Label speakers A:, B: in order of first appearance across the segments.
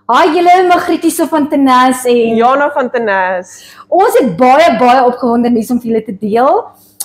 A: Hi julle, Magrietjie van Tenas en
B: Jana van Tenas.
A: Ons het baie opgewonde nuus om vir julle te deel.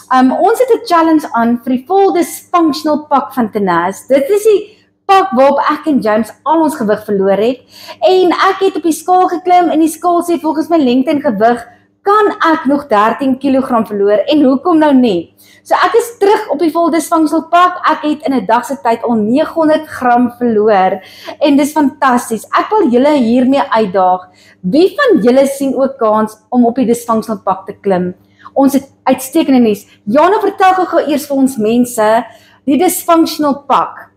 A: Ons het 'n challenge aan vir die Full Dysfunctional pak van Tenas. Dit is die pak waarop ek en James al ons gewig verloor het. En ek het op die skaal geklim en die skaal sê volgens my lengte en gewig kan ek nog 13 kg verloor en hoekom nou nie? So ek is terug op die Full Dysfunctional pak. Ek het in 'n dag se tyd al 900 gram verloor en dis fantasties. Ek wil julle hiermee uitdaag. Wie van julle sien ook kans om op die Dysfunctional pak te klim? Ons het uitstekende nuus. Jana, vertel gou eers vir ons mense die Dysfunctional pak.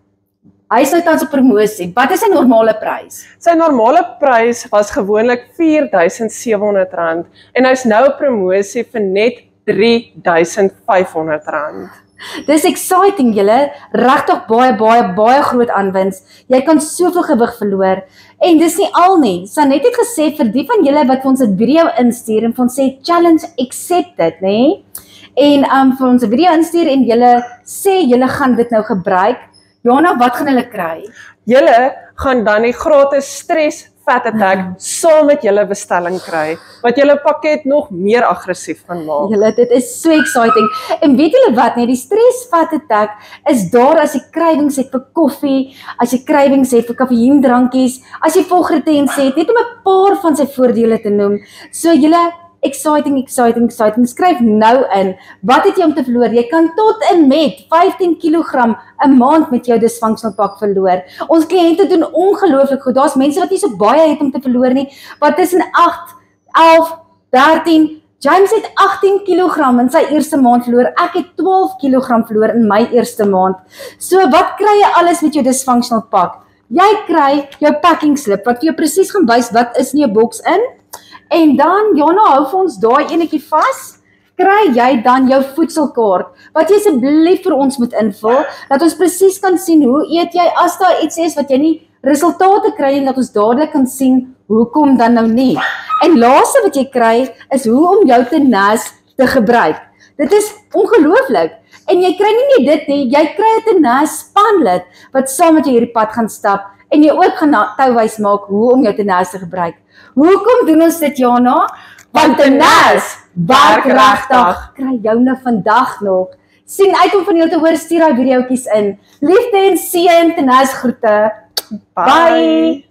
A: Hy is nou tans op promosie. Wat is sy normale prys?
B: Sy normale prys was gewoonlik R4.700 en hy's nou op promosie vir net R3.500.
A: Dis exciting julle, regtig baie groot aanwins. Jy kan soveel gewig verloor. En dis nie al nie. Sanet het gesê vir die van julle wat vir ons 'n video instuur en vir ons sê challenge accepted, nê? En vir ons 'n video instuur en julle sê julle gaan dit nou gebruik. Jana, wat gaan hulle kry?
B: Julle gaan dan die gratis Stress Fat Attack saam met julle bestelling kry, wat julle pakket nog meer aggressief gaan maak.
A: Julle, dit is so exciting. En weet julle wat nie, die Stress Fat Attack is daar as jy krywings het vir koffie, as jy krywings het vir kafeïendrankies, as jy volgretens het, net om 'n paar van sy voordele te noem. So julle, exciting. Skryf nou in. Wat het jy om te verloor? Jy kan tot en met 15 kg 'n maand met jou Dysfunctional pak verloor. Ons kliënte doen ongelooflik goed. Daar's mense wat nie so baie het om te verloor nie, wat tussen 8, 11, 13. James het 18 kg in sy eerste maand verloor. Ek het 12 kg verloor in my eerste maand. So wat kry jy alles met jou Dysfunctional pak? Jy kry jou packing slip wat vir jou presies gaan wys wat is in jou boks in. En dan, Jana, hou vir ons daai enetjie vas, kry jy dan jou voedselkaart, wat jy asseblief vir ons moet invul, dat ons presies kan sien hoe eet jy, as daar iets is wat jy nie resultate kry nie, dat ons dadelik kan sien, hoekom dan nou nie. En laaste wat jy kry, is hoe om jou Tenas te gebruik. Dit is ongelooflik. En jy kry nie net dit nie, jy kry 'n Tenas spanlid, wat saam met jou hierdie pad gaan stap, en jy ook gaan touwys maak hoe om jou Tenas te gebruik. Hoekom doen ons dit, Jana? Want Tenas werk regtig. Kry joune vandag nog. Sien uit om van julle te hoor, stuur daai videoetjies in. Liefde en seën, Tenas groete. Bye.